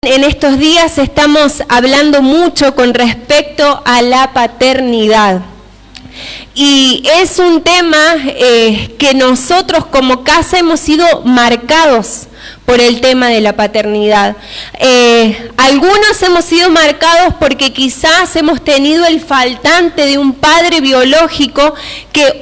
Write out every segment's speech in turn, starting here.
En estos días estamos hablando mucho con respecto a la paternidad. Y es un tema que nosotros como casa hemos sido marcados por el tema de la paternidad. Algunos hemos sido marcados porque quizás hemos tenido el faltante de un padre biológico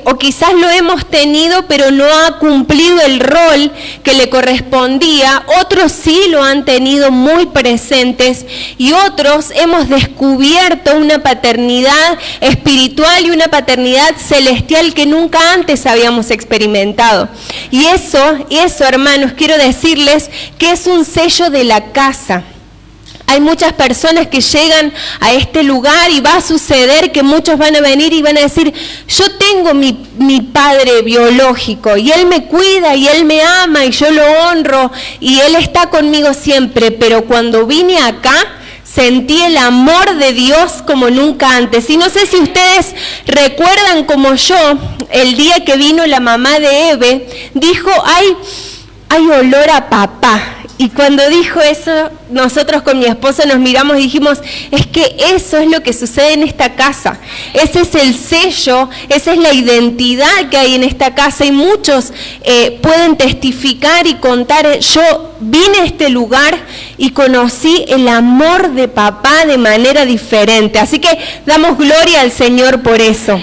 o quizás lo hemos tenido pero no ha cumplido el rol que le correspondía. Otros sí lo han tenido muy presentes y otros hemos descubierto una paternidad espiritual y una paternidad celestial que nunca antes habíamos experimentado. Y eso, hermanos, quiero decirles que es un sello de la casa. Hay muchas personas que llegan a este lugar y va a suceder que muchos van a venir y van a decir: yo tengo mi padre biológico y él me cuida y él me ama y yo lo honro y él está conmigo siempre, pero cuando vine acá sentí el amor de Dios como nunca antes. Y no sé si ustedes recuerdan como yo, el día que vino la mamá de Eve, dijo: hay olor a papá. Y cuando dijo eso, nosotros con mi esposo nos miramos y dijimos: es que eso es lo que sucede en esta casa. Ese es el sello, esa es la identidad que hay en esta casa. Y muchos pueden testificar y contar: yo vine a este lugar y conocí el amor de papá de manera diferente. Así que damos gloria al Señor por eso.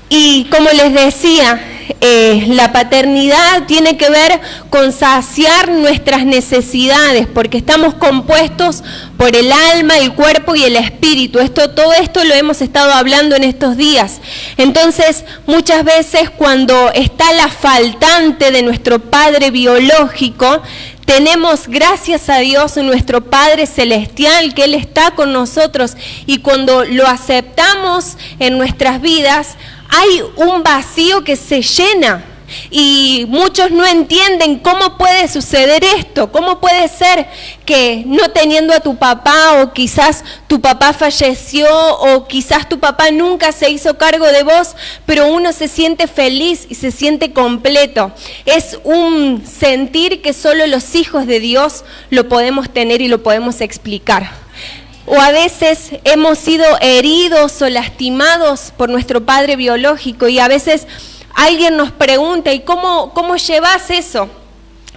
Y como les decía, la paternidad tiene que ver con saciar nuestras necesidades, porque estamos compuestos por el alma, el cuerpo y el espíritu. Todo esto lo hemos estado hablando en estos días. Entonces, muchas veces cuando está la faltante de nuestro padre biológico, tenemos, gracias a Dios, nuestro Padre Celestial, que Él está con nosotros, y cuando lo aceptamos en nuestras vidas, hay un vacío que se llena. Y muchos no entienden cómo puede suceder esto, cómo puede ser que no teniendo a tu papá, o quizás tu papá falleció, o quizás tu papá nunca se hizo cargo de vos, pero uno se siente feliz y se siente completo. Es un sentir que solo los hijos de Dios lo podemos tener y lo podemos explicar. O a veces hemos sido heridos o lastimados por nuestro padre biológico y a veces alguien nos pregunta: ¿y cómo llevas eso?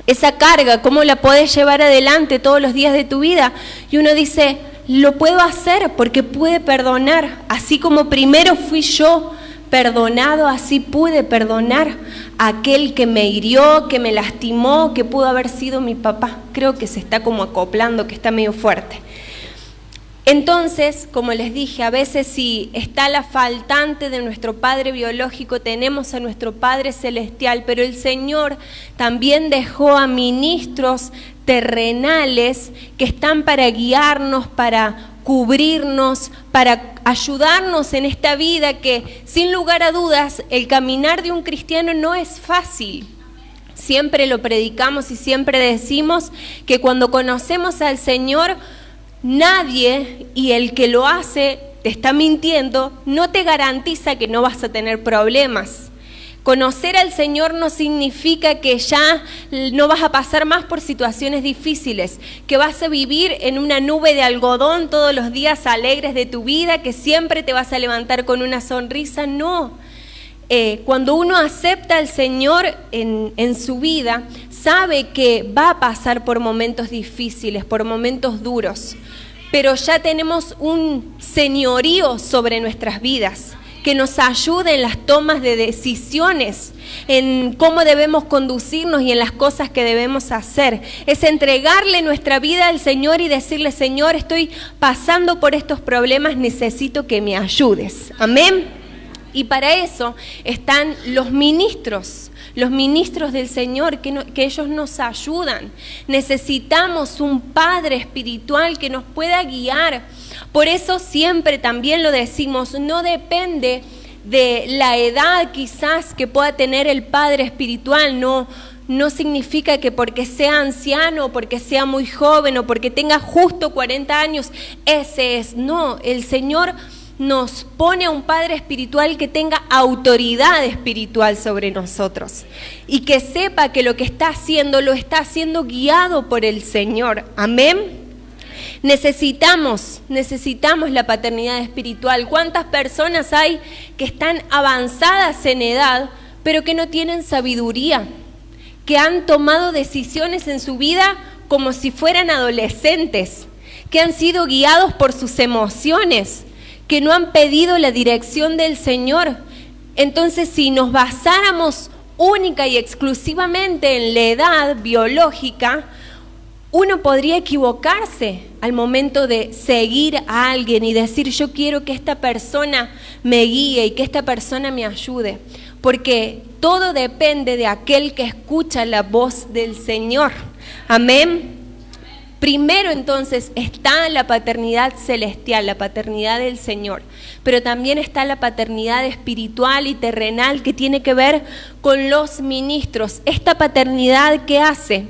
Esa carga, ¿cómo la podés llevar adelante todos los días de tu vida? Y uno dice: lo puedo hacer porque pude perdonar. Así como primero fui yo perdonado, así pude perdonar a aquel que me hirió, que me lastimó, que pudo haber sido mi papá. Creo que se está como acoplando, que está medio fuerte. Entonces, como les dije, a veces si está la faltante de nuestro Padre biológico, tenemos a nuestro Padre Celestial, pero el Señor también dejó a ministros terrenales que están para guiarnos, para cubrirnos, para ayudarnos en esta vida que, sin lugar a dudas, el caminar de un cristiano no es fácil. Siempre lo predicamos y siempre decimos que cuando conocemos al Señor, nadie, y el que lo hace te está mintiendo, no te garantiza que no vas a tener problemas. Conocer al Señor no significa que ya no vas a pasar más por situaciones difíciles, que vas a vivir en una nube de algodón todos los días alegres de tu vida, que siempre te vas a levantar con una sonrisa. No. Cuando uno acepta al Señor en su vida, sabe que va a pasar por momentos difíciles, por momentos duros, pero ya tenemos un señorío sobre nuestras vidas que nos ayuda en las tomas de decisiones, en cómo debemos conducirnos y en las cosas que debemos hacer. Es entregarle nuestra vida al Señor y decirle: Señor, estoy pasando por estos problemas, necesito que me ayudes. Amén. Y para eso están los ministros del Señor, que ellos nos ayudan. Necesitamos un Padre espiritual que nos pueda guiar. Por eso siempre también lo decimos, no depende de la edad quizás que pueda tener el Padre espiritual, no significa que porque sea anciano, o porque sea muy joven, o porque tenga justo 40 años, ese es. No, el Señor nos pone a un Padre espiritual que tenga autoridad espiritual sobre nosotros y que sepa que lo que está haciendo lo está haciendo guiado por el Señor. Amén. Necesitamos la paternidad espiritual. ¿Cuántas personas hay que están avanzadas en edad, pero que no tienen sabiduría? Que han tomado decisiones en su vida como si fueran adolescentes, que han sido guiados por sus emociones, que no han pedido la dirección del Señor. Entonces, si nos basáramos única y exclusivamente en la edad biológica, uno podría equivocarse al momento de seguir a alguien y decir, yo quiero que esta persona me guíe y que esta persona me ayude, porque todo depende de aquel que escucha la voz del Señor. Amén. Primero entonces está la paternidad celestial, la paternidad del Señor, pero también está la paternidad espiritual y terrenal que tiene que ver con los ministros. Esta paternidad, ¿qué hace?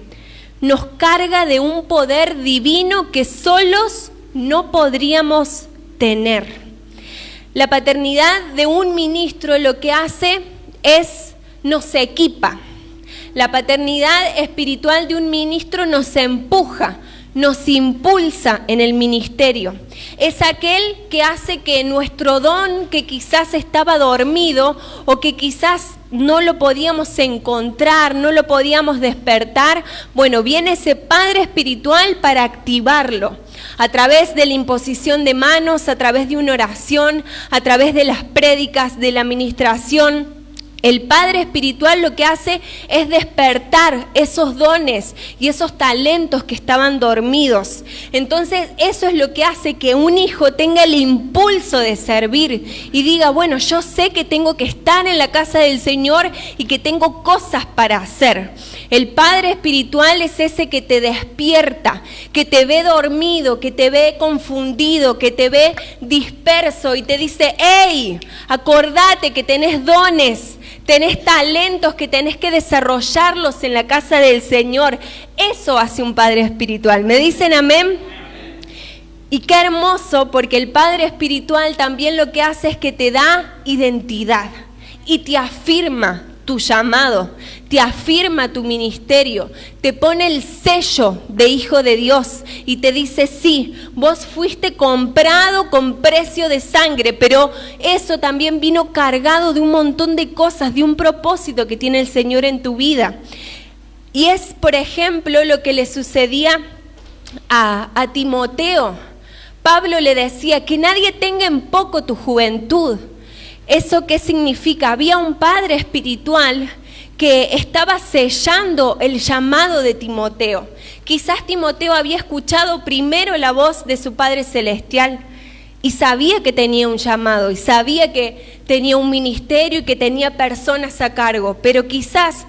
Nos carga de un poder divino que solos no podríamos tener. La paternidad de un ministro lo que hace es nos equipa. La paternidad espiritual de un ministro nos empuja, nos impulsa en el ministerio. Es aquel que hace que nuestro don, que quizás estaba dormido o que quizás no lo podíamos encontrar, no lo podíamos despertar, bueno, viene ese Padre espiritual para activarlo. A través de la imposición de manos, a través de una oración, a través de las prédicas, de la administración. El Padre espiritual lo que hace es despertar esos dones y esos talentos que estaban dormidos. Entonces eso es lo que hace que un hijo tenga el impulso de servir y diga, bueno, yo sé que tengo que estar en la casa del Señor y que tengo cosas para hacer. El Padre espiritual es ese que te despierta, que te ve dormido, que te ve confundido, que te ve disperso y te dice, hey, acordate que tenés dones, tenés talentos que tenés que desarrollarlos en la casa del Señor. Eso hace un Padre espiritual. ¿Me dicen amén? Y qué hermoso, porque el Padre espiritual también lo que hace es que te da identidad y te afirma tu llamado, te afirma tu ministerio, te pone el sello de hijo de Dios y te dice, sí, vos fuiste comprado con precio de sangre, pero eso también vino cargado de un montón de cosas, de un propósito que tiene el Señor en tu vida. Y es, por ejemplo, lo que le sucedía a Timoteo. Pablo le decía, que nadie tenga en poco tu juventud. ¿Eso qué significa? Había un Padre espiritual que estaba sellando el llamado de Timoteo. Quizás Timoteo había escuchado primero la voz de su Padre Celestial y sabía que tenía un llamado y sabía que tenía un ministerio y que tenía personas a cargo, pero quizás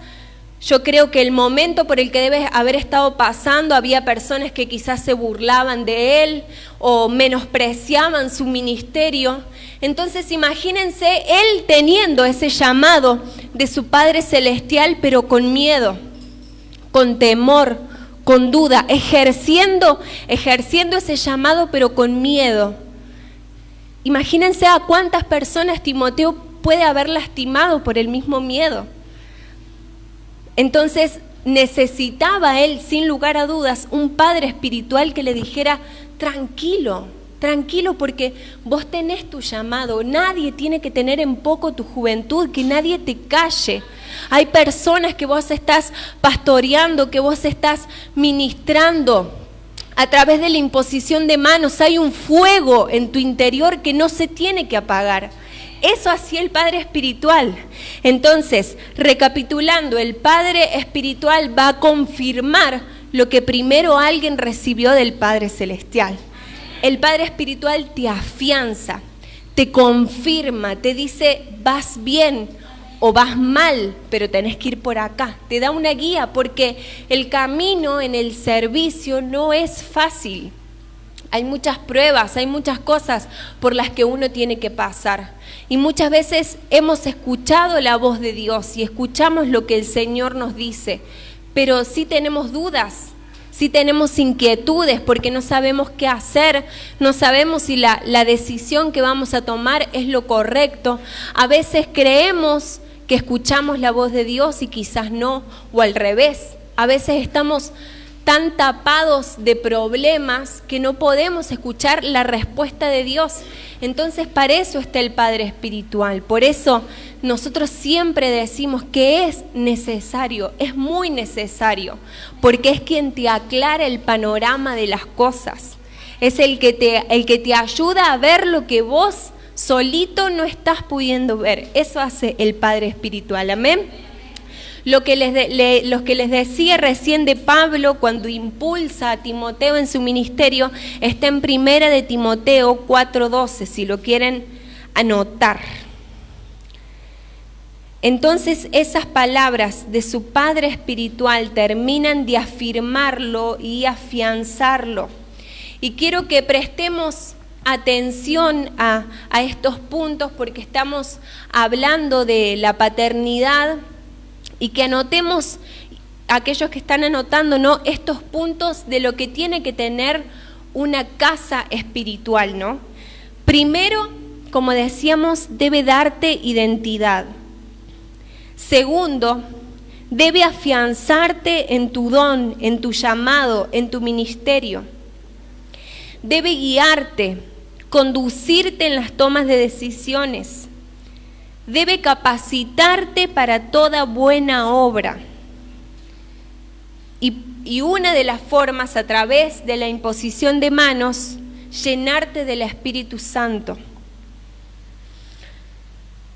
yo creo que el momento por el que debe haber estado pasando, había personas que quizás se burlaban de él o menospreciaban su ministerio. Entonces imagínense él teniendo ese llamado de su Padre Celestial, pero con miedo, con temor, con duda, ejerciendo ese llamado, pero con miedo. Imagínense a cuántas personas Timoteo puede haber lastimado por el mismo miedo. Entonces necesitaba él, sin lugar a dudas, un padre espiritual que le dijera, tranquilo, tranquilo, porque vos tenés tu llamado. Nadie tiene que tener en poco tu juventud, que nadie te calle. Hay personas que vos estás pastoreando, que vos estás ministrando a través de la imposición de manos. Hay un fuego en tu interior que no se tiene que apagar. Eso hacía el Padre espiritual. Entonces, recapitulando, el Padre espiritual va a confirmar lo que primero alguien recibió del Padre celestial. El Padre espiritual te afianza, te confirma, te dice, vas bien o vas mal, pero tenés que ir por acá. Te da una guía, porque el camino en el servicio no es fácil. Hay muchas pruebas, hay muchas cosas por las que uno tiene que pasar. Y muchas veces hemos escuchado la voz de Dios y escuchamos lo que el Señor nos dice, pero sí tenemos dudas, sí tenemos inquietudes porque no sabemos qué hacer, no sabemos si la decisión que vamos a tomar es lo correcto. A veces creemos que escuchamos la voz de Dios y quizás no, o al revés. A veces estamos tan tapados de problemas que no podemos escuchar la respuesta de Dios. Entonces, para eso está el Padre Espiritual. Por eso nosotros siempre decimos que es necesario, es muy necesario, porque es quien te aclara el panorama de las cosas. Es el que te ayuda a ver lo que vos solito no estás pudiendo ver. Eso hace el Padre Espiritual. Amén. Los que les decía recién de Pablo cuando impulsa a Timoteo en su ministerio está en 1 de Timoteo 4:12, si lo quieren anotar. Entonces esas palabras de su Padre Espiritual terminan de afirmarlo y afianzarlo. Y quiero que prestemos atención a estos puntos porque estamos hablando de la paternidad. Y que anotemos, aquellos que están anotando, ¿no?, estos puntos de lo que tiene que tener una casa espiritual, ¿no? Primero, como decíamos, debe darte identidad. Segundo, debe afianzarte en tu don, en tu llamado, en tu ministerio. Debe guiarte, conducirte en las tomas de decisiones. Debe capacitarte para toda buena obra. Y una de las formas, a través de la imposición de manos, llenarte del Espíritu Santo.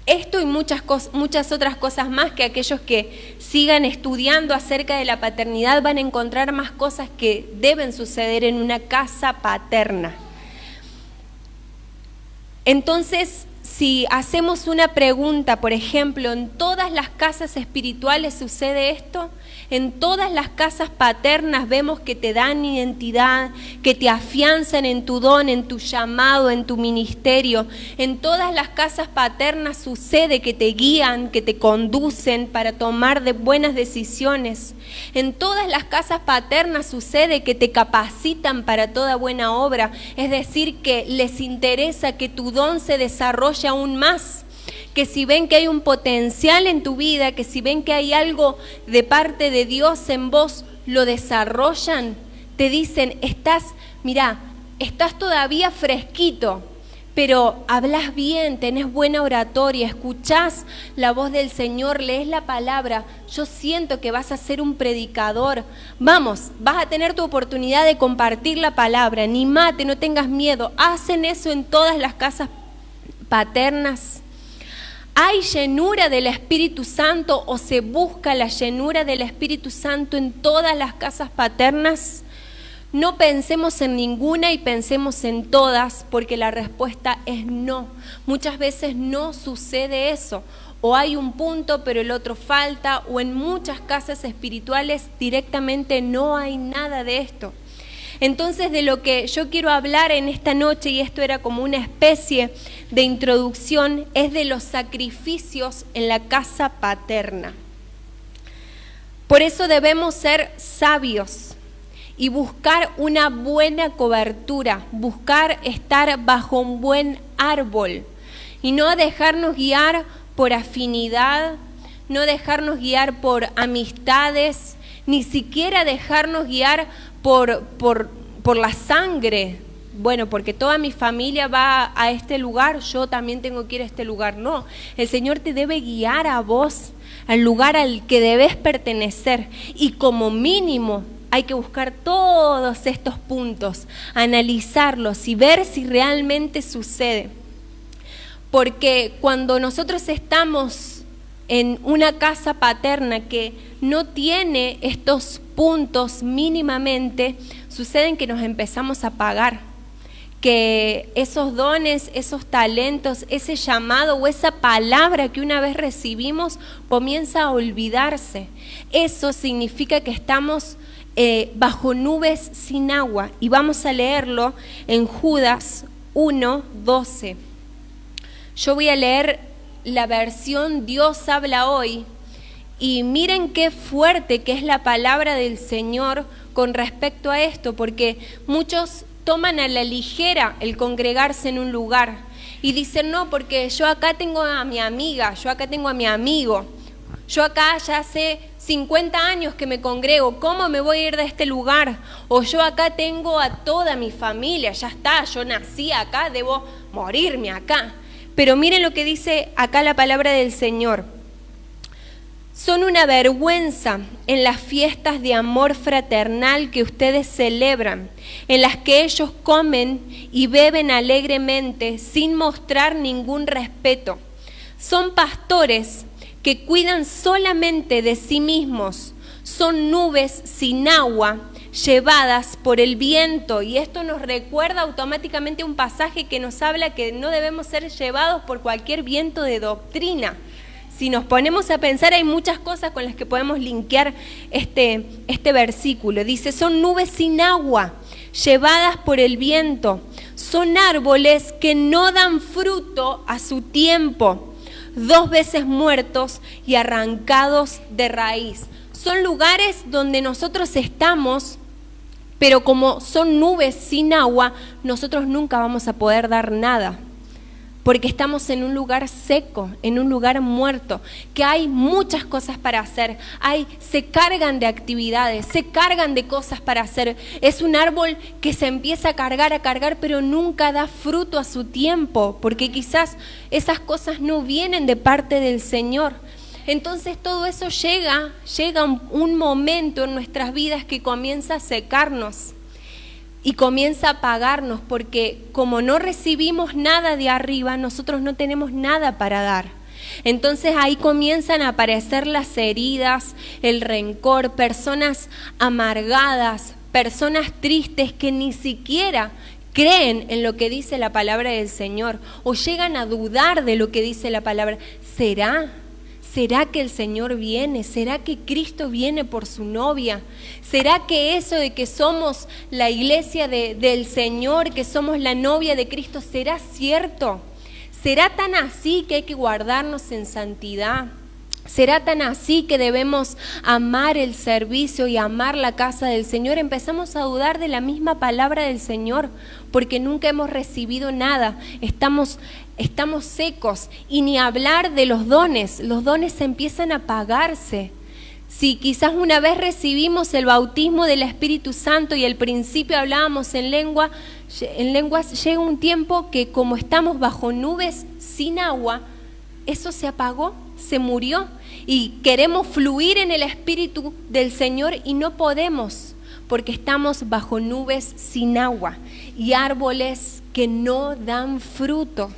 Esto y muchas otras cosas más que aquellos que sigan estudiando acerca de la paternidad van a encontrar más cosas que deben suceder en una casa paterna. Entonces, si hacemos una pregunta, por ejemplo, ¿en todas las casas espirituales sucede esto? En todas las casas paternas vemos que te dan identidad, que te afianzan en tu don, en tu llamado, en tu ministerio. En todas las casas paternas sucede que te guían, que te conducen para tomar buenas decisiones. En todas las casas paternas sucede que te capacitan para toda buena obra, es decir, que les interesa que tu don se desarrolle aún más. Que si ven que hay un potencial en tu vida, que si ven que hay algo de parte de Dios en vos, lo desarrollan, te dicen, estás todavía fresquito, pero hablas bien, tenés buena oratoria, escuchás la voz del Señor, lees la palabra, yo siento que vas a ser un predicador, vamos, vas a tener tu oportunidad de compartir la palabra, animate, no tengas miedo. ¿Hacen eso en todas las casas paternas? ¿Hay llenura del Espíritu Santo o se busca la llenura del Espíritu Santo en todas las casas paternas? No pensemos en ninguna y pensemos en todas, porque la respuesta es no. Muchas veces no sucede eso. O hay un punto pero el otro falta, o en muchas casas espirituales directamente no hay nada de esto. Entonces, de lo que yo quiero hablar en esta noche, y esto era como una especie de introducción, es de los sacrificios en la casa paterna. Por eso debemos ser sabios y buscar una buena cobertura, buscar estar bajo un buen árbol y no dejarnos guiar por afinidad, no dejarnos guiar por amistades, ni siquiera dejarnos guiar por la sangre. Bueno, porque toda mi familia va a este lugar, yo también tengo que ir a este lugar. No, el Señor te debe guiar a vos, al lugar al que debes pertenecer. Y como mínimo hay que buscar todos estos puntos, analizarlos y ver si realmente sucede. Porque cuando nosotros estamos en una casa paterna que no tiene estos puntos mínimamente, suceden que nos empezamos a apagar, que esos dones, esos talentos, ese llamado o esa palabra que una vez recibimos comienza a olvidarse. Eso significa que estamos bajo nubes sin agua, y vamos a leerlo en Judas 1:12. Yo voy a leer la versión Dios habla hoy, y miren qué fuerte que es la palabra del Señor con respecto a esto, porque muchos toman a la ligera el congregarse en un lugar y dicen, no, porque yo acá tengo a mi amiga, yo acá tengo a mi amigo, yo acá ya hace 50 años que me congrego, ¿cómo me voy a ir de este lugar? O yo acá tengo a toda mi familia, ya está, yo nací acá, debo morirme acá. Pero miren lo que dice acá la palabra del Señor. Son una vergüenza en las fiestas de amor fraternal que ustedes celebran, en las que ellos comen y beben alegremente sin mostrar ningún respeto. Son pastores que cuidan solamente de sí mismos, son nubes sin agua llevadas por el viento. Y esto nos recuerda automáticamente un pasaje que nos habla que no debemos ser llevados por cualquier viento de doctrina. Si nos ponemos a pensar, hay muchas cosas con las que podemos linkear este versículo. Dice, son nubes sin agua, llevadas por el viento. Son árboles que no dan fruto a su tiempo, 2 veces muertos y arrancados de raíz. Son lugares donde nosotros estamos, pero como son nubes sin agua, nosotros nunca vamos a poder dar nada. Porque estamos en un lugar seco, en un lugar muerto, que hay muchas cosas para hacer, se cargan de actividades, se cargan de cosas para hacer. Es un árbol que se empieza a cargar, pero nunca da fruto a su tiempo, porque quizás esas cosas no vienen de parte del Señor. Entonces todo eso llega un momento en nuestras vidas que comienza a secarnos. Y comienza a apagarnos, porque como no recibimos nada de arriba, nosotros no tenemos nada para dar. Entonces ahí comienzan a aparecer las heridas, el rencor, personas amargadas, personas tristes que ni siquiera creen en lo que dice la palabra del Señor o llegan a dudar de lo que dice la palabra. ¿Será que el Señor viene? ¿Será que Cristo viene por su novia? ¿Será que eso de que somos la iglesia del Señor, que somos la novia de Cristo, será cierto? ¿Será tan así que hay que guardarnos en santidad? ¿Será tan así que debemos amar el servicio y amar la casa del Señor? Empezamos a dudar de la misma palabra del Señor, porque nunca hemos recibido nada. Estamos secos, y ni hablar de los dones empiezan a apagarse. Si quizás una vez recibimos el bautismo del Espíritu Santo y al principio hablábamos en lenguas, llega un tiempo que como estamos bajo nubes sin agua, eso se apagó, se murió, y queremos fluir en el Espíritu del Señor y no podemos, porque estamos bajo nubes sin agua y árboles que no dan fruto.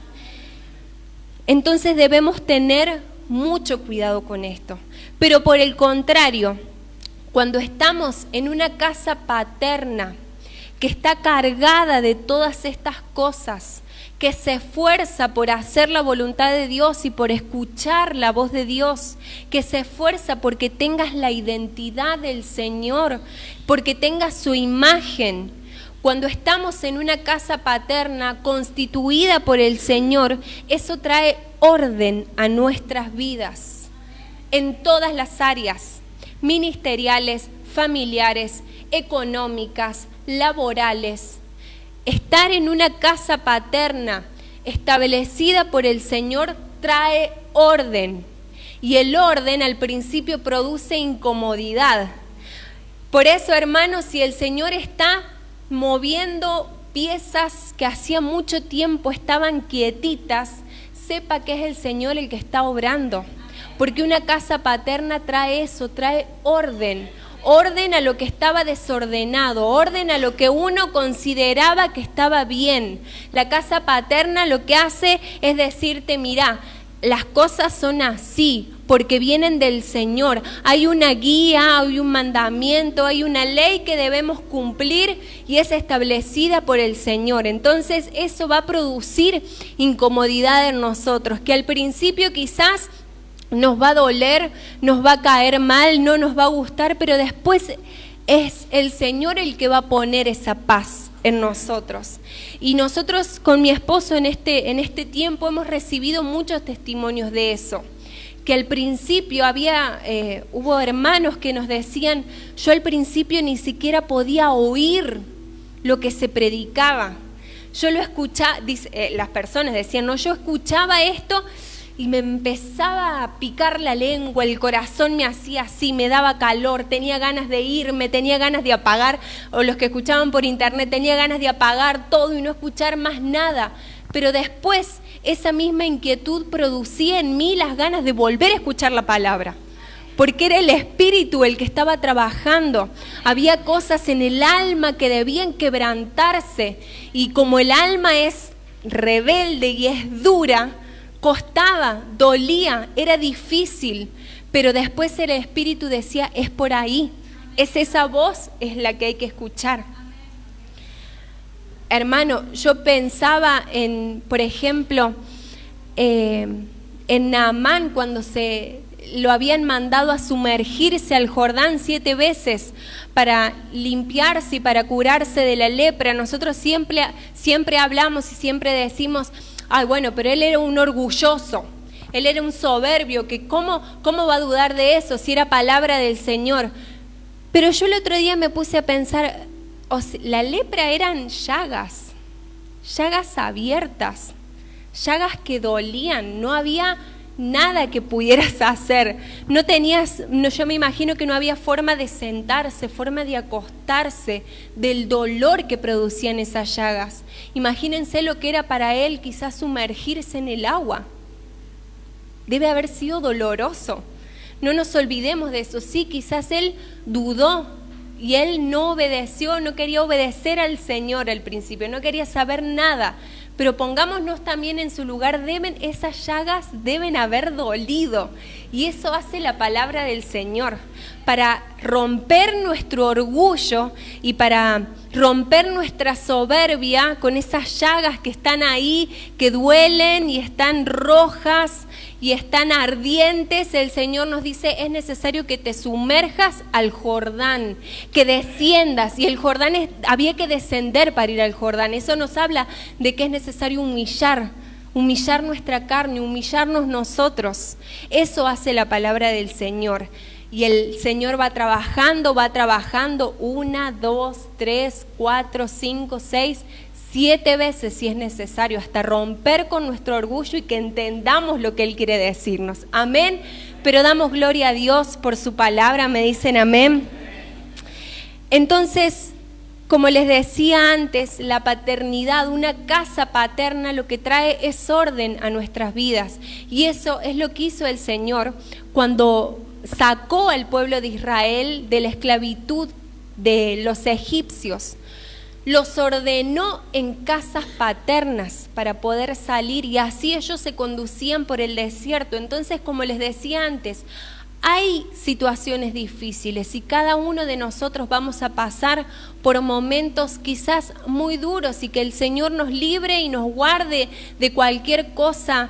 Entonces debemos tener mucho cuidado con esto. Pero por el contrario, cuando estamos en una casa paterna que está cargada de todas estas cosas, que se esfuerza por hacer la voluntad de Dios y por escuchar la voz de Dios, que se esfuerza porque tengas la identidad del Señor, porque tengas su imagen. Cuando estamos en una casa paterna constituida por el Señor, eso trae orden a nuestras vidas, en todas las áreas, ministeriales, familiares, económicas, laborales. Estar en una casa paterna establecida por el Señor trae orden, y el orden al principio produce incomodidad. Por eso, hermanos, si el Señor está moviendo piezas que hacía mucho tiempo estaban quietitas, sepa que es el Señor el que está obrando, porque una casa paterna trae eso, trae orden a lo que estaba desordenado, orden a lo que uno consideraba que estaba bien. La casa paterna lo que hace es decirte, mira, las cosas son así, porque vienen del Señor. Hay una guía, hay un mandamiento, hay una ley que debemos cumplir y es establecida por el Señor. Entonces eso va a producir incomodidad en nosotros, que al principio quizás nos va a doler, nos va a caer mal, no nos va a gustar, pero después es el Señor el que va a poner esa paz en nosotros. Y nosotros con mi esposo en este tiempo hemos recibido muchos testimonios de eso, que al principio hubo hermanos que nos decían, yo al principio ni siquiera podía oír lo que se predicaba. Yo lo escuchaba, las personas decían, no, yo escuchaba esto y me empezaba a picar la lengua, el corazón me hacía así, me daba calor, tenía ganas de irme, tenía ganas de apagar, o los que escuchaban por internet, tenía ganas de apagar todo y no escuchar más nada. Pero después esa misma inquietud producía en mí las ganas de volver a escuchar la palabra, porque era el Espíritu el que estaba trabajando. Había cosas en el alma que debían quebrantarse, y como el alma es rebelde y es dura, costaba, dolía, era difícil, pero después el Espíritu decía, es por ahí, es esa voz, es la que hay que escuchar. Hermano, yo pensaba en, por ejemplo, en Naamán, cuando lo habían mandado a sumergirse al Jordán 7 veces para limpiarse y para curarse de la lepra. Nosotros siempre hablamos y siempre decimos, ay, bueno, pero él era un orgulloso, él era un soberbio, que ¿cómo va a dudar de eso si era palabra del Señor? Pero yo el otro día me puse a pensar, la lepra eran llagas abiertas, llagas que dolían, no había nada que pudieras hacer, yo me imagino que no había forma de sentarse, forma de acostarse, del dolor que producían esas llagas. Imagínense lo que era para él quizás sumergirse en el agua, debe haber sido doloroso, no nos olvidemos de eso. Sí, quizás él dudó, y él no obedeció, no quería obedecer al Señor al principio, no quería saber nada. Pero pongámonos también en su lugar, esas llagas deben haber dolido. Y eso hace la palabra del Señor, para romper nuestro orgullo y para romper nuestra soberbia con esas llagas que están ahí, que duelen y están rojas y están ardientes. El Señor nos dice, es necesario que te sumerjas al Jordán, que desciendas. Y el Jordán había que descender para ir al Jordán. Eso nos habla de que es necesario humillar nuestra carne, humillarnos nosotros. Eso hace la palabra del Señor. Y el Señor va trabajando 1, 2, 3, 4, 5, 6, 7 veces si es necesario, hasta romper con nuestro orgullo y que entendamos lo que Él quiere decirnos. Amén. Pero damos gloria a Dios por su palabra, me dicen amén. Entonces, como les decía antes, la paternidad, una casa paterna, lo que trae es orden a nuestras vidas. Y eso es lo que hizo el Señor cuando sacó al pueblo de Israel de la esclavitud de los egipcios. Los ordenó en casas paternas para poder salir, y así ellos se conducían por el desierto. Entonces, como les decía antes, hay situaciones difíciles y cada uno de nosotros vamos a pasar por momentos quizás muy duros, y que el Señor nos libre y nos guarde de cualquier cosa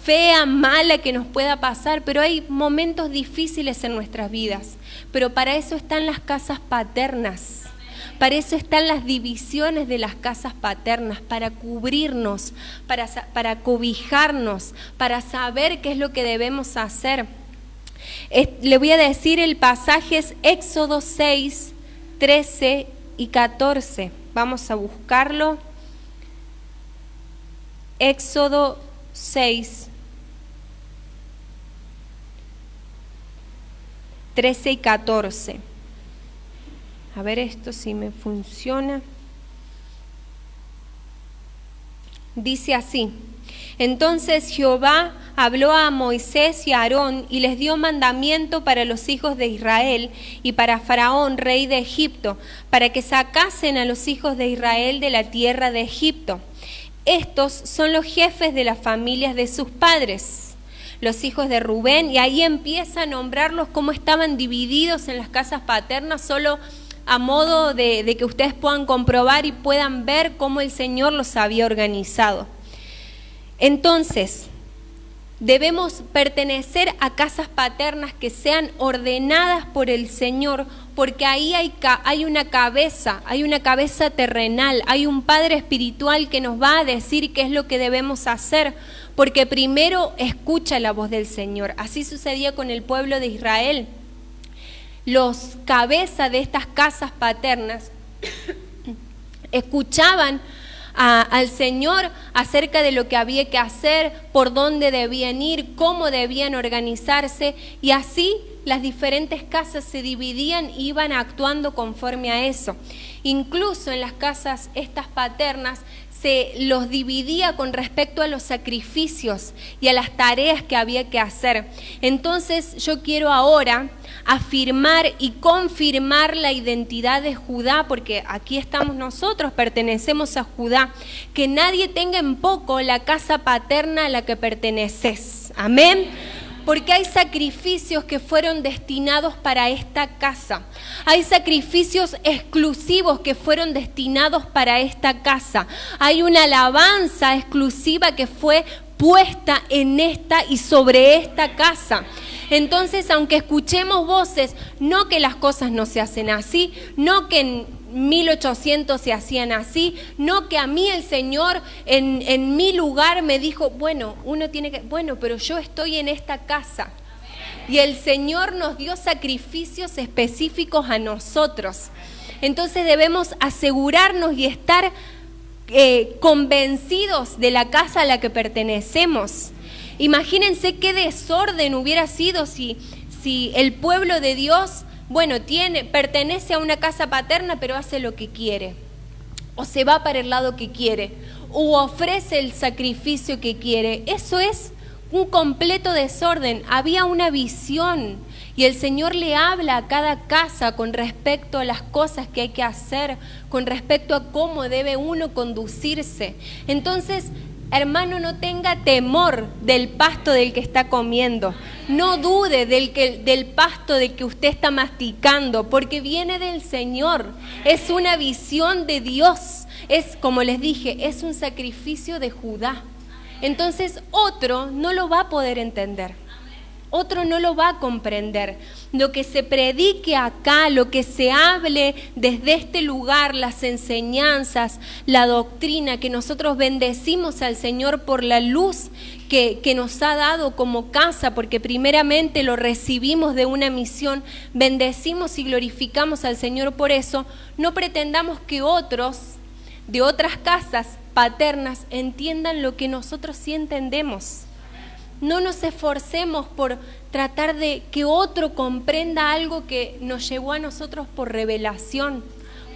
fea, mala que nos pueda pasar. Pero hay momentos difíciles en nuestras vidas, pero para eso están las casas paternas. Para eso están las divisiones de las casas paternas, para cubrirnos, para cobijarnos, para saber qué es lo que debemos hacer. Le voy a decir, el pasaje es Éxodo 6, 13 y 14. Vamos a buscarlo. Éxodo 6, 13 y 14. A ver esto si me funciona. Dice así: entonces Jehová habló a Moisés y a Aarón y les dio mandamiento para los hijos de Israel y para Faraón, rey de Egipto, para que sacasen a los hijos de Israel de la tierra de Egipto. Estos son los jefes de las familias de sus padres, los hijos de Rubén, y ahí empieza a nombrarlos cómo estaban divididos en las casas paternas, solo a modo de que ustedes puedan comprobar y puedan ver cómo el Señor los había organizado. Entonces, Debemos pertenecer a casas paternas que sean ordenadas por el Señor, porque ahí hay una cabeza terrenal, hay un Padre espiritual que nos va a decir qué es lo que debemos hacer, porque primero escucha la voz del Señor. Así sucedía con el pueblo de Israel. Los cabezas de estas casas paternas escuchaban al Señor acerca de lo que había que hacer, por dónde debían ir, cómo debían organizarse, y así las diferentes casas se dividían y iban actuando conforme a eso. Incluso en las casas estas paternas se los dividía con respecto a los sacrificios y a las tareas que había que hacer. Entonces yo quiero ahora afirmar y confirmar la identidad de Judá, porque aquí estamos nosotros, pertenecemos a Judá, que nadie tenga en poco la casa paterna a la que perteneces. Amén. Porque hay sacrificios que fueron destinados para esta casa. Hay sacrificios exclusivos que fueron destinados para esta casa. Hay una alabanza exclusiva que fue puesta en esta y sobre esta casa. Entonces, aunque escuchemos voces, no que las cosas no se hacen así, no que en 1800 se hacían así, no que a mí el Señor en mi lugar me dijo, bueno, pero yo estoy en esta casa. Y el Señor nos dio sacrificios específicos a nosotros. Entonces debemos asegurarnos y estar convencidos de la casa a la que pertenecemos. Imagínense qué desorden hubiera sido si el pueblo de Dios, pertenece a una casa paterna, pero hace lo que quiere, o se va para el lado que quiere, o ofrece el sacrificio que quiere. Eso es un completo desorden. Había una visión y el Señor le habla a cada casa con respecto a las cosas que hay que hacer, con respecto a cómo debe uno conducirse. Entonces, hermano, no tenga temor del pasto del que está comiendo. No dude del pasto del que usted está masticando, porque viene del Señor. Es una visión de Dios. Es, como les dije, es un sacrificio de Judá. Entonces, otro no lo va a poder entender. Otro no lo va a comprender. Lo que se predique acá, lo que se hable desde este lugar, las enseñanzas, la doctrina, que nosotros bendecimos al Señor por la luz que nos ha dado como casa, porque primeramente lo recibimos de una misión, bendecimos y glorificamos al Señor por eso. No pretendamos que otros de otras casas paternas entiendan lo que nosotros sí entendemos. No nos esforcemos por tratar de que otro comprenda algo que nos llegó a nosotros por revelación,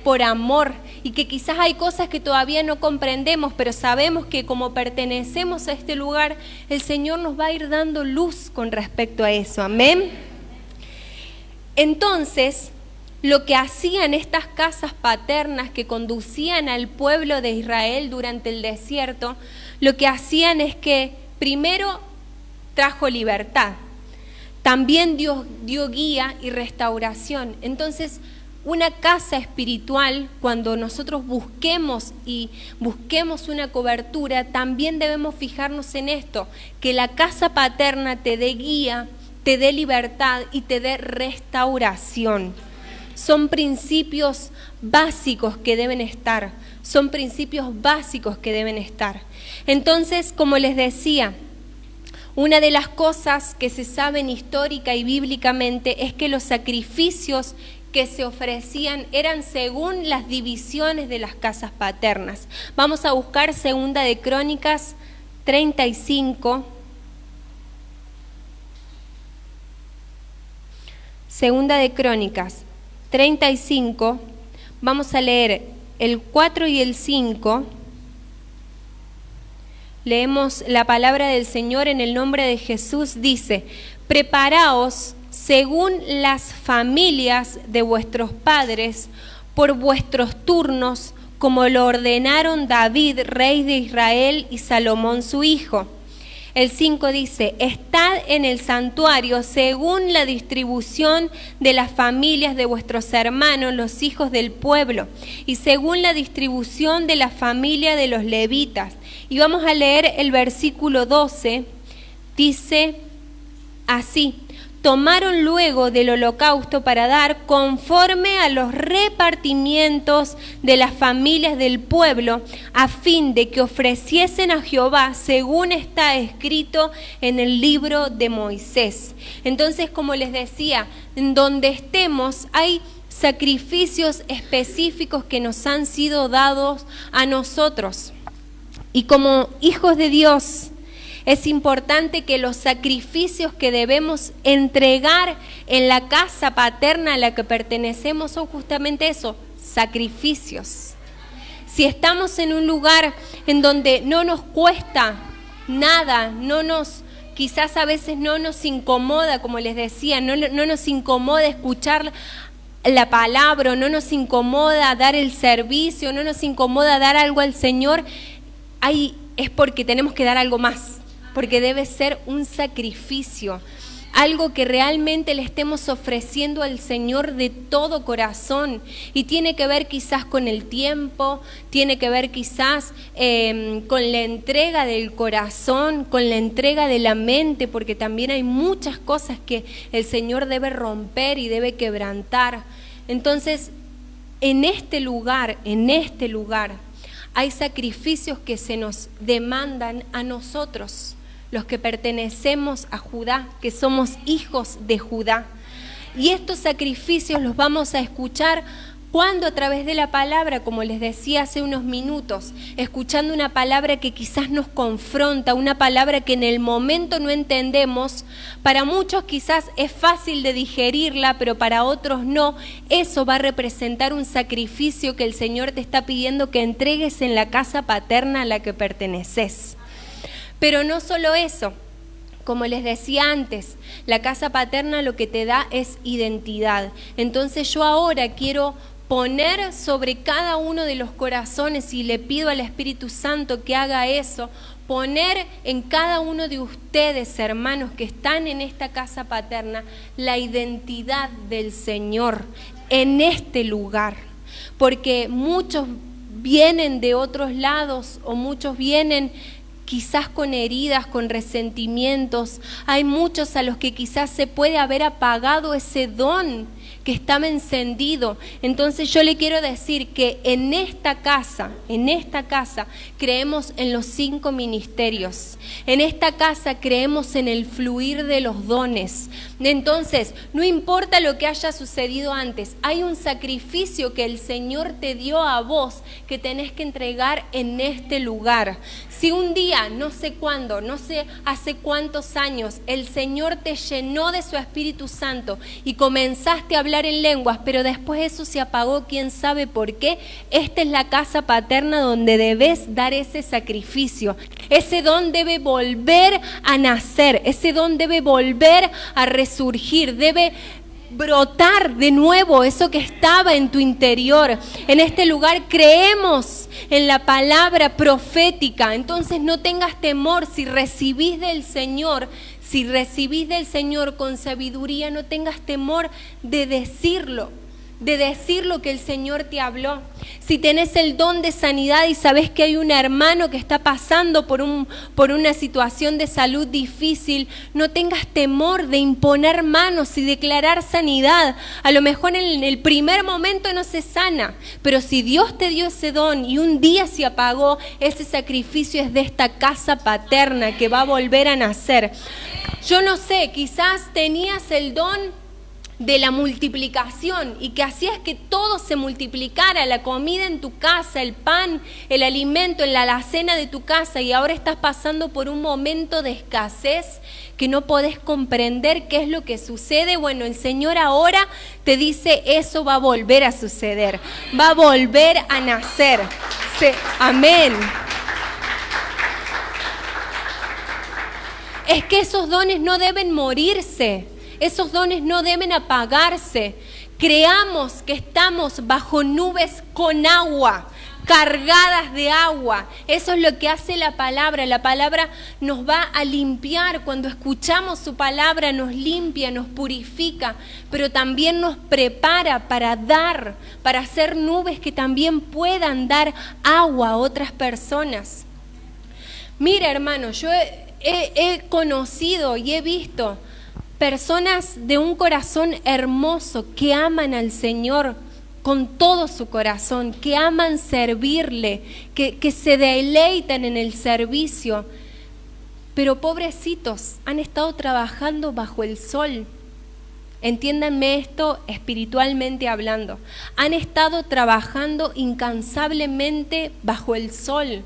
por amor, y que quizás hay cosas que todavía no comprendemos, pero sabemos que como pertenecemos a este lugar, el Señor nos va a ir dando luz con respecto a eso. Amén. Entonces, lo que hacían estas casas paternas que conducían al pueblo de Israel durante el desierto, lo que hacían es que primero trajo libertad, también Dios dio guía y restauración. Entonces, una casa espiritual, cuando nosotros busquemos una cobertura, también debemos fijarnos en esto, que la casa paterna te dé guía, te dé libertad y te dé restauración. Son principios básicos que deben estar, Entonces, como les decía, una de las cosas que se saben histórica y bíblicamente es que los sacrificios que se ofrecían eran según las divisiones de las casas paternas. Vamos a buscar Segunda de Crónicas 35. Segunda de Crónicas 35, vamos a leer el 4 y el 5. Leemos la palabra del Señor en el nombre de Jesús. Dice: preparaos según las familias de vuestros padres, por vuestros turnos, como lo ordenaron David, rey de Israel, y Salomón su hijo. El 5 dice: estad en el santuario según la distribución de las familias de vuestros hermanos, los hijos del pueblo, y según la distribución de la familia de los levitas. Y vamos a leer el versículo 12 Dice así: tomaron luego del holocausto para dar conforme a los repartimientos de las familias del pueblo, a fin de que ofreciesen a Jehová según está escrito en el libro de Moisés. Entonces, como les decía, en donde estemos hay sacrificios específicos que nos han sido dados a nosotros. Y como hijos de Dios, es importante que los sacrificios que debemos entregar en la casa paterna a la que pertenecemos son justamente eso, sacrificios. Si estamos en un lugar en donde no nos cuesta nada, quizás a veces no nos incomoda, como les decía, no nos incomoda escuchar la palabra, no nos incomoda dar el servicio, no nos incomoda dar algo al Señor, ahí es porque tenemos que dar algo más. Porque debe ser un sacrificio, algo que realmente le estemos ofreciendo al Señor de todo corazón. Y tiene que ver quizás con el tiempo, tiene que ver quizás con la entrega del corazón, con la entrega de la mente, porque también hay muchas cosas que el Señor debe romper y debe quebrantar. Entonces, en este lugar, hay sacrificios que se nos demandan a nosotros, los que pertenecemos a Judá, que somos hijos de Judá. Y estos sacrificios los vamos a escuchar cuando a través de la palabra, como les decía hace unos minutos, escuchando una palabra que quizás nos confronta, una palabra que en el momento no entendemos, para muchos quizás es fácil de digerirla, pero para otros no. Eso va a representar un sacrificio que el Señor te está pidiendo que entregues en la casa paterna a la que perteneces. Pero no solo eso, como les decía antes, la casa paterna lo que te da es identidad. Entonces yo ahora quiero poner sobre cada uno de los corazones, y le pido al Espíritu Santo que haga eso, poner en cada uno de ustedes, hermanos, que están en esta casa paterna, la identidad del Señor en este lugar. Porque muchos vienen de otros lados, o muchos vienen quizás con heridas, con resentimientos. Hay muchos a los que quizás se puede haber apagado ese don que estaba encendido. Entonces yo le quiero decir que en esta casa creemos en los 5 ministerios. En esta casa creemos en el fluir de los dones. Entonces, no importa lo que haya sucedido antes, hay un sacrificio que el Señor te dio a vos que tenés que entregar en este lugar. Si un día, no sé cuándo, no sé hace cuántos años, el Señor te llenó de su Espíritu Santo y comenzaste a hablar en lenguas, pero después eso se apagó, quién sabe por qué, esta es la casa paterna donde debes dar ese sacrificio. Ese don debe volver a nacer, ese don debe volver a resurgir, debe brotar de nuevo eso que estaba en tu interior. En este lugar creemos en la palabra profética, entonces no tengas temor si recibís del Señor con sabiduría, no tengas temor de decirlo que el Señor te habló. Si tenés el don de sanidad y sabés que hay un hermano que está pasando por una situación de salud difícil, no tengas temor de imponer manos y declarar sanidad. A lo mejor en el primer momento no se sana, pero si Dios te dio ese don y un día se apagó, ese sacrificio es de esta casa paterna que va a volver a nacer. Yo no sé, quizás tenías el don de la multiplicación y que hacías que todo se multiplicara, la comida en tu casa, el pan, el alimento en la alacena de tu casa, y ahora estás pasando por un momento de escasez que no podés comprender qué es lo que sucede. Bueno, el Señor ahora te dice, eso va a volver a suceder, va a volver a nacer. Amén. Es que esos dones no deben morirse. Esos dones no deben apagarse. Creamos que estamos bajo nubes con agua, cargadas de agua. Eso es lo que hace la palabra. La palabra nos va a limpiar. Cuando escuchamos su palabra nos limpia, nos purifica, pero también nos prepara para dar, para hacer nubes que también puedan dar agua a otras personas. Mira, hermano, yo he conocido y he visto personas de un corazón hermoso que aman al Señor con todo su corazón, que aman servirle, que se deleitan en el servicio. Pero pobrecitos, han estado trabajando bajo el sol. Entiéndanme esto espiritualmente hablando. Han estado trabajando incansablemente bajo el sol.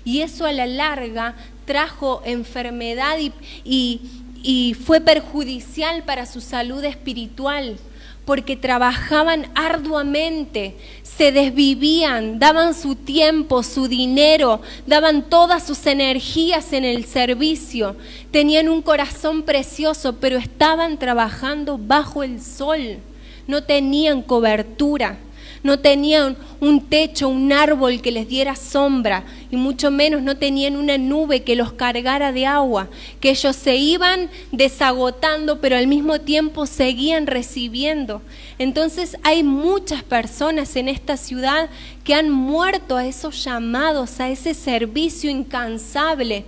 Y eso a la larga trajo enfermedad y fue perjudicial para su salud espiritual, porque trabajaban arduamente, se desvivían, daban su tiempo, su dinero, daban todas sus energías en el servicio, tenían un corazón precioso, pero estaban trabajando bajo el sol, no tenían cobertura, no tenían un techo, un árbol que les diera sombra, y mucho menos no tenían una nube que los cargara de agua, que ellos se iban desagotando, pero al mismo tiempo seguían recibiendo. Entonces hay muchas personas en esta ciudad que han muerto a esos llamados, a ese servicio incansable.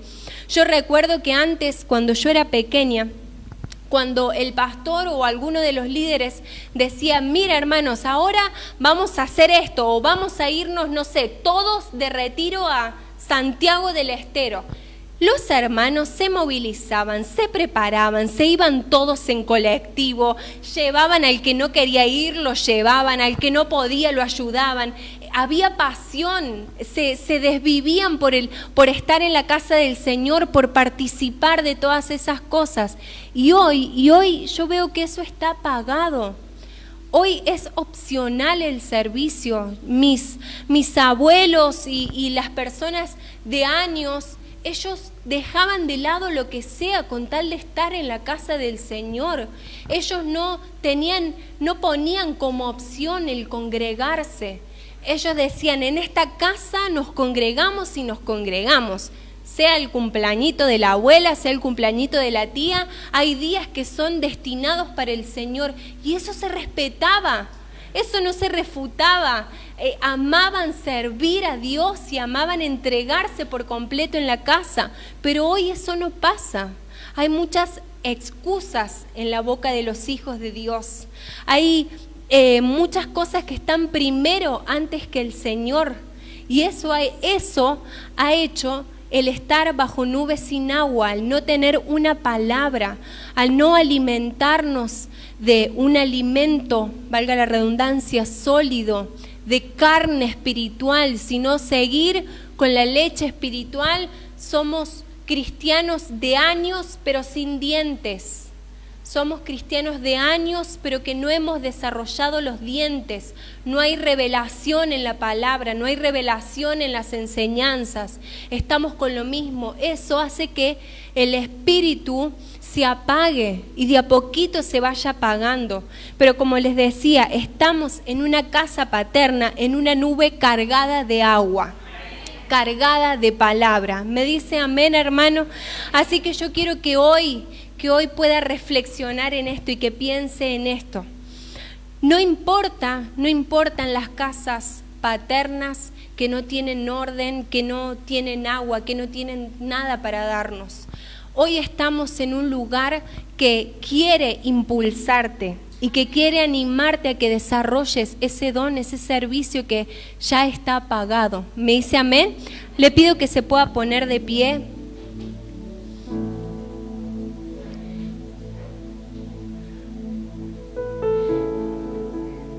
Yo recuerdo que antes, cuando yo era pequeña, cuando el pastor o alguno de los líderes decía, mira hermanos, ahora vamos a hacer esto, o vamos a irnos, no sé, todos de retiro a Santiago del Estero. Los hermanos se movilizaban, se preparaban, se iban todos en colectivo, llevaban al que no quería ir, lo llevaban, al que no podía lo ayudaban. Había pasión, se desvivían por estar en la casa del Señor, por participar de todas esas cosas. Y hoy yo veo que eso está apagado. Hoy es opcional el servicio. Mis abuelos y las personas de años, ellos dejaban de lado lo que sea con tal de estar en la casa del Señor. Ellos no ponían como opción el congregarse. Ellos decían, en esta casa nos congregamos y nos congregamos. Sea el cumpleañito de la abuela, sea el cumpleañito de la tía, hay días que son destinados para el Señor. Y eso se respetaba, eso no se refutaba. Amaban servir a Dios y amaban entregarse por completo en la casa. Pero hoy eso no pasa. Hay muchas excusas en la boca de los hijos de Dios. Hay muchas cosas que están primero antes que el Señor, y eso ha hecho el estar bajo nubes sin agua, al no tener una palabra, al no alimentarnos de un alimento, valga la redundancia, sólido, de carne espiritual, sino seguir con la leche espiritual. Somos cristianos de años pero sin dientes. Somos cristianos de años, pero que no hemos desarrollado los dientes. No hay revelación en la palabra, no hay revelación en las enseñanzas. Estamos con lo mismo. Eso hace que el espíritu se apague y de a poquito se vaya apagando. Pero como les decía, estamos en una casa paterna, en una nube cargada de agua, cargada de palabra. ¿Me dice amén, hermano? Así que yo quiero que hoy pueda reflexionar en esto y que piense en esto. No importan las casas paternas que no tienen orden, que no tienen agua, que no tienen nada para darnos. Hoy estamos en un lugar que quiere impulsarte y que quiere animarte a que desarrolles ese don, ese servicio que ya está apagado. ¿Me dice amén? Le pido que se pueda poner de pie.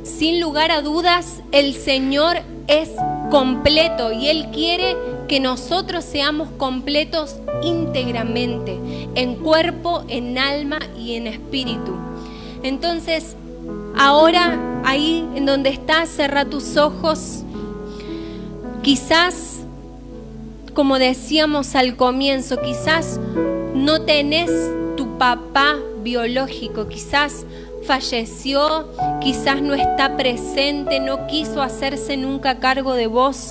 Sin lugar a dudas, el Señor es completo y Él quiere que nosotros seamos completos íntegramente, en cuerpo, en alma y en espíritu. Entonces, ahora, ahí en donde estás, cerra tus ojos. Quizás, como decíamos al comienzo, quizás no tenés tu papá biológico, quizás falleció, quizás no está presente, no quiso hacerse nunca cargo de vos.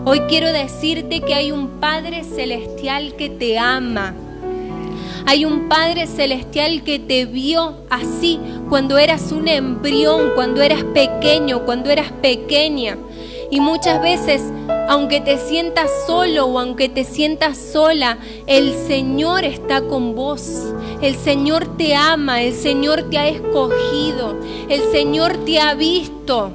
Hoy quiero decirte que hay un Padre Celestial que te ama. Hay un Padre Celestial que te vio así cuando eras un embrión, cuando eras pequeño, cuando eras pequeña. Y muchas veces, aunque te sientas solo o aunque te sientas sola, el Señor está con vos. El Señor te ama, el Señor te ha escogido, el Señor te ha visto.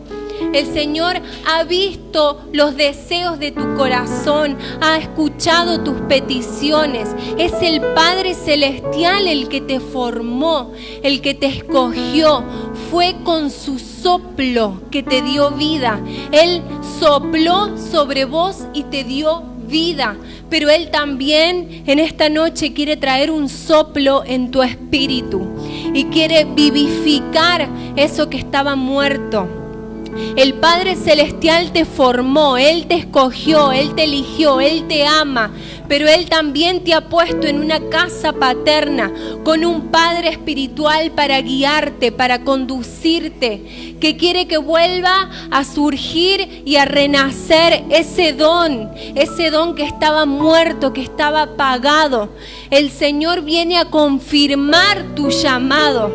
El Señor ha visto los deseos de tu corazón, ha escuchado tus peticiones. Es el Padre Celestial el que te formó, el que te escogió. Fue con su soplo que te dio vida. Él sopló sobre vos y te dio vida. Pero Él también en esta noche quiere traer un soplo en tu espíritu y quiere vivificar eso que estaba muerto. El Padre Celestial te formó, Él te escogió, Él te eligió, Él te ama, pero Él también te ha puesto en una casa paterna con un Padre espiritual para guiarte, para conducirte, que quiere que vuelva a surgir y a renacer ese don que estaba muerto, que estaba apagado. El Señor viene a confirmar tu llamado.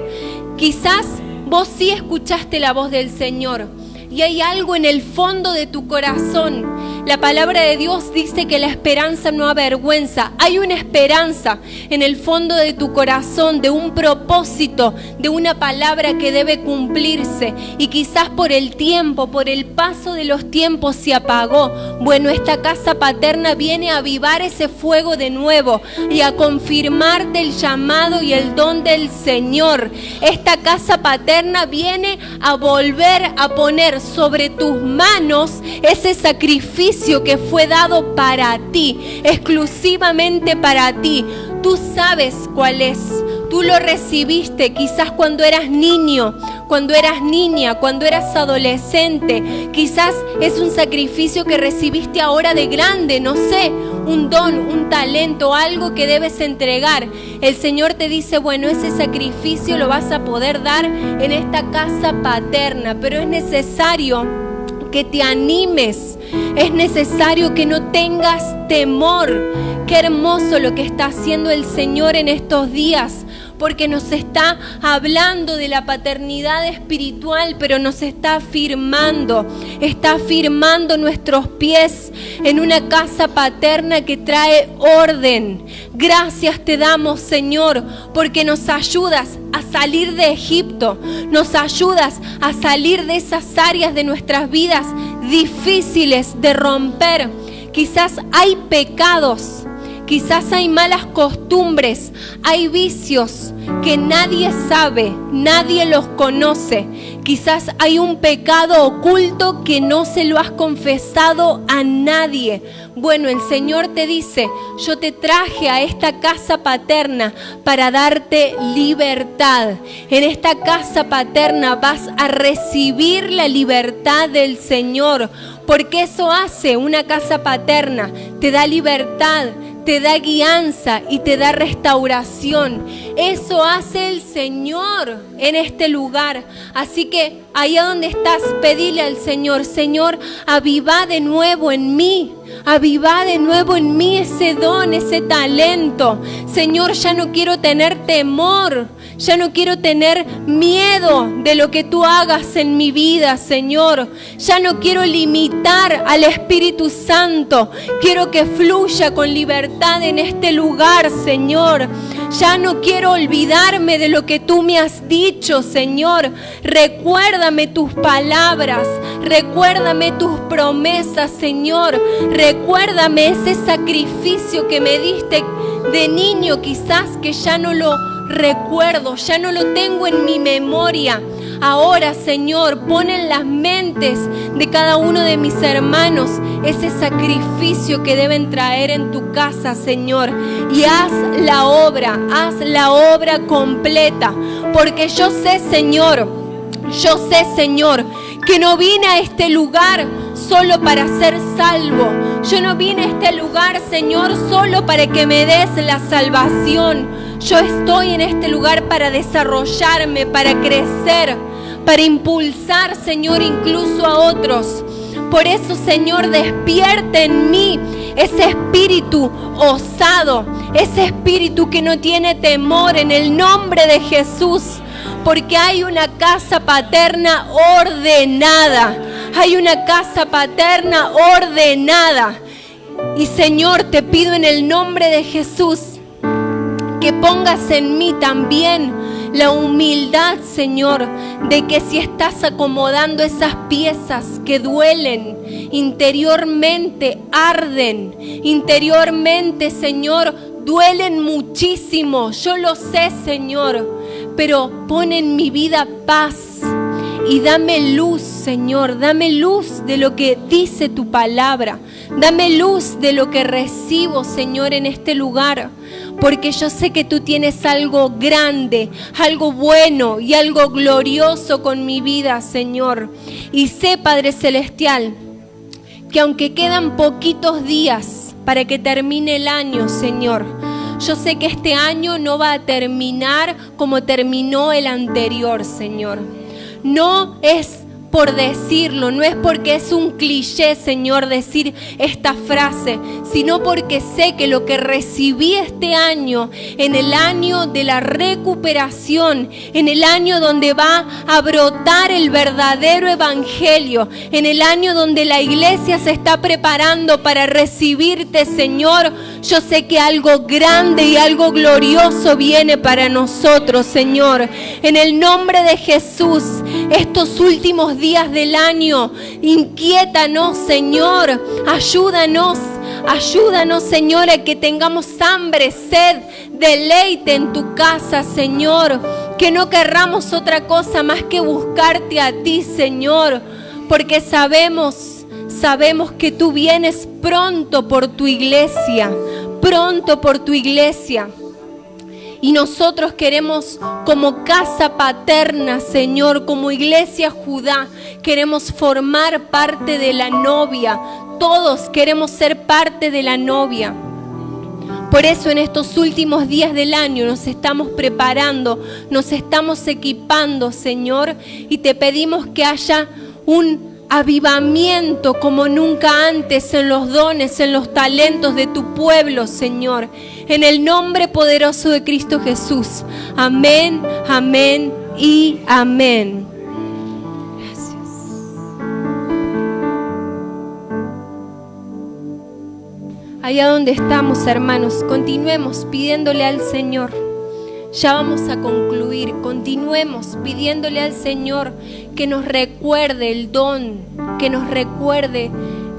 Quizás vos sí escuchaste la voz del Señor y hay algo en el fondo de tu corazón. La palabra de Dios dice que la esperanza no avergüenza. Hay una esperanza en el fondo de tu corazón, de un propósito, de una palabra que debe cumplirse. Y quizás por el tiempo, por el paso de los tiempos se apagó. Bueno, esta casa paterna viene a avivar ese fuego de nuevo y a confirmarte el llamado y el don del Señor. Esta casa paterna viene a volver a poner sobre tus manos ese sacrificio que fue dado para ti, exclusivamente para ti. Tú sabes cuál es. Tú lo recibiste quizás cuando eras niño, cuando eras niña, cuando eras adolescente. Quizás es un sacrificio que recibiste ahora de grande, no sé, un don, un talento, algo que debes entregar. El Señor te dice, bueno, ese sacrificio lo vas a poder dar en esta casa paterna, pero es necesario que te animes, es necesario que no tengas temor. Qué hermoso lo que está haciendo el Señor en estos días, porque nos está hablando de la paternidad espiritual, pero nos está afirmando nuestros pies en una casa paterna que trae orden. Gracias te damos, Señor, porque nos ayudas a salir de Egipto, nos ayudas a salir de esas áreas de nuestras vidas difíciles de romper. Quizás hay pecados, quizás hay malas costumbres, hay vicios que nadie sabe, nadie los conoce. Quizás hay un pecado oculto que no se lo has confesado a nadie. Bueno, el Señor te dice, yo te traje a esta casa paterna para darte libertad. En esta casa paterna vas a recibir la libertad del Señor, porque eso hace una casa paterna, te da libertad, te da guianza y te da restauración. Eso hace el Señor en este lugar. Así que allá donde estás, pedile al Señor, Señor, aviva de nuevo en mí. Aviva de nuevo en mí ese don, ese talento. Señor, ya no quiero tener temor, ya no quiero tener miedo de lo que tú hagas en mi vida, Señor. Ya no quiero limitar al Espíritu Santo. Quiero que fluya con libertad en este lugar, Señor. Ya no quiero olvidarme de lo que tú me has dicho, Señor. Recuérdame tus palabras, recuérdame tus promesas, Señor. Recuérdame ese sacrificio que me diste de niño, quizás que ya no lo recuerdo, ya no lo tengo en mi memoria. Ahora, Señor, pon en las mentes de cada uno de mis hermanos ese sacrificio que deben traer en tu casa, Señor. Y haz la obra completa. Porque yo sé, Señor, que no vine a este lugar solo para ser salvo. Yo no vine a este lugar, Señor, solo para que me des la salvación. Yo estoy en este lugar para desarrollarme, para crecer, para impulsar, Señor, incluso a otros. Por eso, Señor, despierta en mí ese espíritu osado, ese espíritu que no tiene temor, en el nombre de Jesús. Porque hay una casa paterna ordenada, Hay una casa paterna ordenada. Y Señor, te pido en el nombre de Jesús que pongas en mí también la humildad, Señor, de que si estás acomodando esas piezas que duelen, interiormente arden, interiormente, Señor, duelen muchísimo. Yo lo sé, Señor, pero pon en mi vida paz y dame luz, Señor, dame luz de lo que dice tu palabra. Dame luz de lo que recibo, Señor, en este lugar, porque yo sé que tú tienes algo grande, algo bueno y algo glorioso con mi vida, Señor. Y sé, Padre Celestial, que aunque quedan poquitos días para que termine el año, Señor, yo sé que este año no va a terminar como terminó el anterior, Señor. No es por decirlo, no es porque es un cliché, Señor, decir esta frase, sino porque sé que lo que recibí este año, en el año de la recuperación, en el año donde va a brotar el verdadero evangelio, en el año donde la iglesia se está preparando para recibirte, Señor, yo sé que algo grande y algo glorioso viene para nosotros, Señor. En el nombre de Jesús, estos últimos días del año, inquiétanos, Señor, ayúdanos, Señor, a que tengamos hambre, sed, deleite en tu casa, Señor, que no querramos otra cosa más que buscarte a ti, Señor, porque sabemos que tú vienes pronto por tu iglesia, Y nosotros queremos, como casa paterna, Señor, como iglesia Judá, queremos formar parte de la novia. Todos queremos ser parte de la novia. Por eso en estos últimos días del año nos estamos preparando, nos estamos equipando, Señor, y te pedimos que haya un avivamiento como nunca antes en los dones, en los talentos de tu pueblo, Señor. En el nombre poderoso de Cristo Jesús. Amén, amén y amén. Gracias. Allá donde estamos, hermanos, continuemos pidiéndole al Señor. Ya vamos a concluir. Continuemos pidiéndole al Señor que nos recuerde el don, que nos recuerde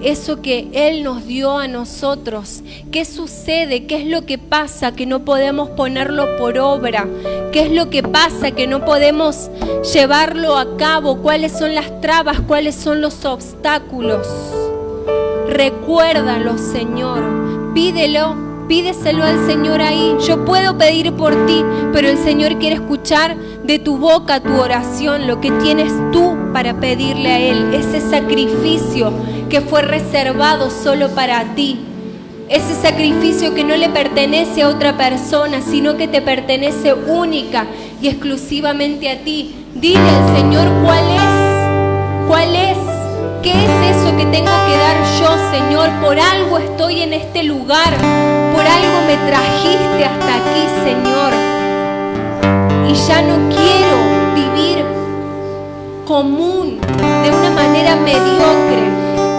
eso que Él nos dio a nosotros. ¿Qué sucede? ¿Qué es lo que pasa que no podemos ponerlo por obra? ¿Qué es lo que pasa que no podemos llevarlo a cabo? ¿Cuáles son las trabas? ¿Cuáles son los obstáculos? Recuérdalo, Señor. Pídeselo al Señor ahí. Yo puedo pedir por ti, pero el Señor quiere escuchar de tu boca tu oración, lo que tienes tú para pedirle a Él, ese sacrificio que fue reservado solo para ti, ese sacrificio que no le pertenece a otra persona, sino que te pertenece única y exclusivamente a ti. Dile al Señor cuál es, qué es eso que tengo que dar yo, Señor. Por algo estoy en este lugar, por algo me trajiste hasta aquí, Señor, y ya no quiero vivir común, de una manera mediocre.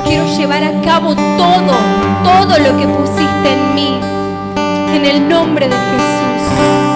Quiero llevar a cabo todo lo que pusiste en mí, en el nombre de Jesús.